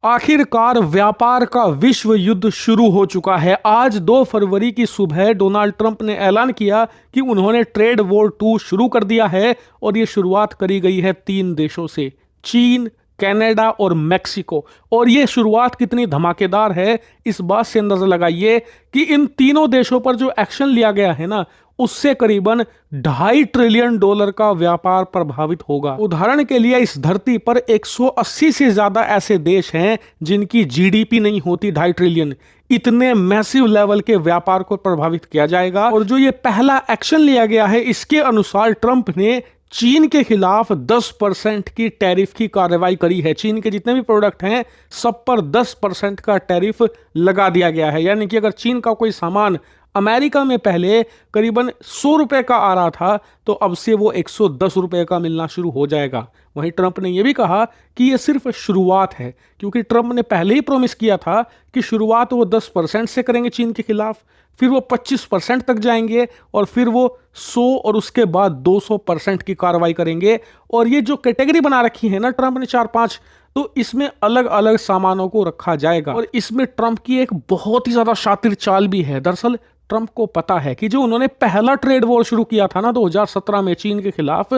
आखिरकार व्यापार का विश्व युद्ध शुरू हो चुका है। आज 2 फरवरी की सुबह डोनाल्ड ट्रंप ने ऐलान किया कि उन्होंने ट्रेड वॉर 2 शुरू कर दिया है और ये शुरुआत करी गई है 3 देशों से, चीन, कनाडा और मेक्सिको। और ये शुरुआत कितनी धमाकेदार है इस बात से अंदाजा लगाइए कि इन तीनों देशों पर जो एक्शन लिया गया है ना, उससे करीबन $2.5 ट्रिलियन का व्यापार प्रभावित होगा। उदाहरण के लिए इस धरती पर 180 से ज्यादा ऐसे देश हैं जिनकी जीडीपी नहीं होती 2.5 ट्रिलियन। इतने मैसिव लेवल के व्यापार को प्रभावित किया जाएगा। और जो ये पहला एक्शन लिया गया है, इसके अनुसार ट्रंप ने चीन के खिलाफ 10% की टैरिफ की कार्रवाई करी है। चीन के जितने भी प्रोडक्ट हैं सब पर 10% का टैरिफ लगा दिया गया है। यानी कि अगर चीन का कोई सामान अमेरिका में पहले करीबन 100 रुपए का आ रहा था, तो अब से वो 110 रुपए का मिलना शुरू हो जाएगा। वहीं ट्रंप ने यह भी कहा कि यह सिर्फ शुरुआत है, क्योंकि ट्रंप ने पहले ही प्रॉमिस किया था कि शुरुआत वो 10% से करेंगे चीन के खिलाफ, फिर वो 25% तक जाएंगे और फिर वो 100 और उसके बाद 200% की कार्रवाई करेंगे। और ये जो कैटेगरी बना रखी है ना ट्रंप ने 4-5, तो इसमें अलग अलग सामानों को रखा जाएगा। और इसमें ट्रंप की एक बहुत ही ज्यादा शातिर चाल भी है। दरअसल ट्रंप को पता है कि जो उन्होंने पहला ट्रेड वॉर शुरू किया था ना 2017 में चीन के खिलाफ,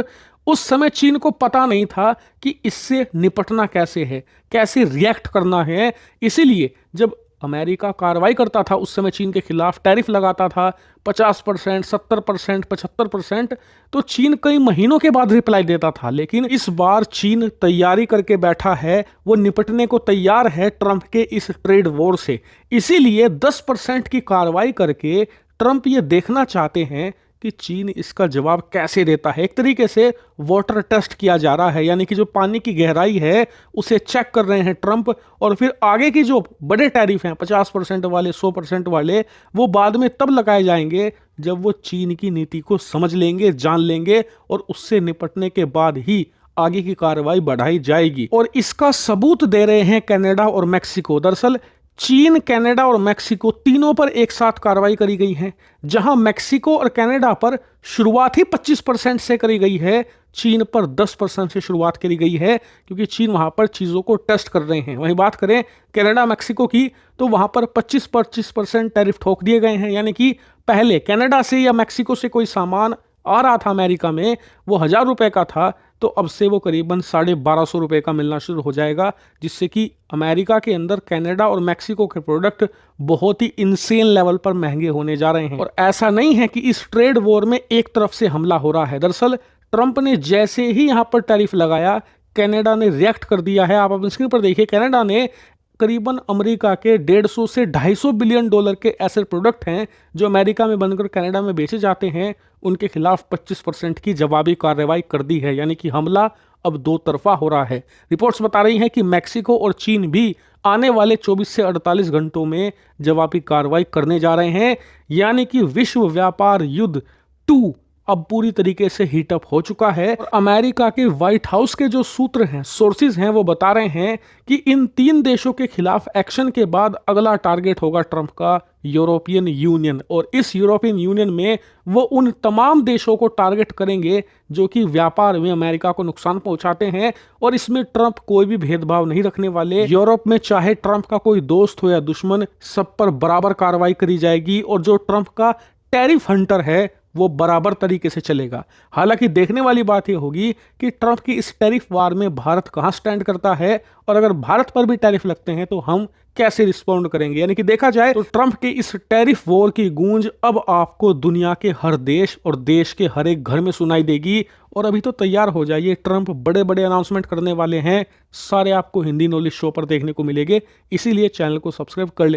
उस समय चीन को पता नहीं था कि इससे निपटना कैसे है, कैसे रिएक्ट करना है। इसीलिए जब अमेरिका कार्रवाई करता था उस समय चीन के खिलाफ, टैरिफ लगाता था 50%, 70%, 75%, तो चीन कई महीनों के बाद रिप्लाई देता था। लेकिन इस बार चीन तैयारी करके बैठा है, वो निपटने को तैयार है ट्रंप के इस ट्रेड वॉर से। इसीलिए 10% की कार्रवाई करके ट्रंप ये देखना चाहते हैं कि चीन इसका जवाब कैसे देता है। एक तरीके से वाटर टेस्ट किया जा रहा है, यानी कि जो पानी की गहराई है उसे चेक कर रहे हैं ट्रंप। और फिर आगे की जो बड़े टैरिफ हैं 50% वाले, 100% वाले, वो बाद में तब लगाए जाएंगे जब वो चीन की नीति को समझ लेंगे, जान लेंगे, और उससे निपटने के बाद ही आगे की कार्रवाई बढ़ाई जाएगी। और इसका सबूत दे रहे हैं कनाडा और मेक्सिको। दरअसल चीन, कनाडा और मेक्सिको तीनों पर एक साथ कार्रवाई करी गई है। जहां मेक्सिको और कनाडा पर शुरुआत ही 25% से करी गई है, चीन पर 10% से शुरुआत करी गई है, क्योंकि चीन वहां पर चीजों को टेस्ट कर रहे हैं। वहीं बात करें कनाडा मेक्सिको की, तो वहां पर 25% टैरिफ ठोक दिए गए हैं। यानी कि पहले कनाडा से या मेक्सिको से कोई सामान आ रहा था अमेरिका में, वो 1000 रुपए का था, तो अब से वो करीबन 1250 रुपए का मिलना शुरू हो जाएगा, जिससे कि अमेरिका के अंदर कनाडा और मेक्सिको के प्रोडक्ट बहुत ही इंसेन लेवल पर महंगे होने जा रहे हैं। और ऐसा नहीं है कि इस ट्रेड वॉर में एक तरफ से हमला हो रहा है। दरअसल ट्रंप ने जैसे ही यहां पर टैरिफ लगाया, कनाडा ने रिएक्ट कर दिया है। आप अपनी स्क्रीन पर देखिए, कनाडा ने करीबन अमेरिका के 150 से $250 बिलियन के ऐसे प्रोडक्ट हैं जो अमेरिका में बनकर कनाडा में बेचे जाते हैं, उनके खिलाफ 25% की जवाबी कार्रवाई कर दी है। यानी कि हमला अब 2 तरफा हो रहा है। रिपोर्ट्स बता रही हैं कि मेक्सिको और चीन भी आने वाले 24 से 48 घंटों में जवाबी कार्रवाई करने जा रहे हैं। यानी कि विश्व व्यापार युद्ध 2 अब पूरी तरीके से हीटअप हो चुका है। और अमेरिका के व्हाइट हाउस के जो सूत्र हैं, सोर्सेज हैं, वो बता रहे हैं कि इन 3 देशों के खिलाफ एक्शन के बाद अगला टारगेट होगा ट्रंप का यूरोपियन यूनियन। और इस यूरोपियन यूनियन में वो उन तमाम देशों को टारगेट करेंगे जो कि व्यापार में अमेरिका को नुकसान पहुंचाते हैं। और इसमें ट्रंप कोई भी भेदभाव नहीं रखने वाले। यूरोप में चाहे ट्रंप का कोई दोस्त हो या दुश्मन, सब पर बराबर कार्रवाई करी जाएगी। और जो ट्रंप का टैरिफ हंटर है वो बराबर तरीके से चलेगा। हालांकि देखने वाली बात यह होगी कि ट्रंप की इस टैरिफ वार में भारत कहां स्टैंड करता है, और अगर भारत पर भी टैरिफ लगते हैं तो हम कैसे रिस्पॉन्ड करेंगे। यानी कि देखा जाए तो ट्रंप के इस टैरिफ वॉर की गूंज अब आपको दुनिया के हर देश और देश के हर एक घर में सुनाई देगी। और अभी तो तैयार हो जाइए, ट्रंप बड़े बड़े अनाउंसमेंट करने वाले हैं। सारे आपको हिंदी नॉलेज शो पर देखने को मिलेंगे, इसीलिए चैनल को सब्सक्राइब कर ले।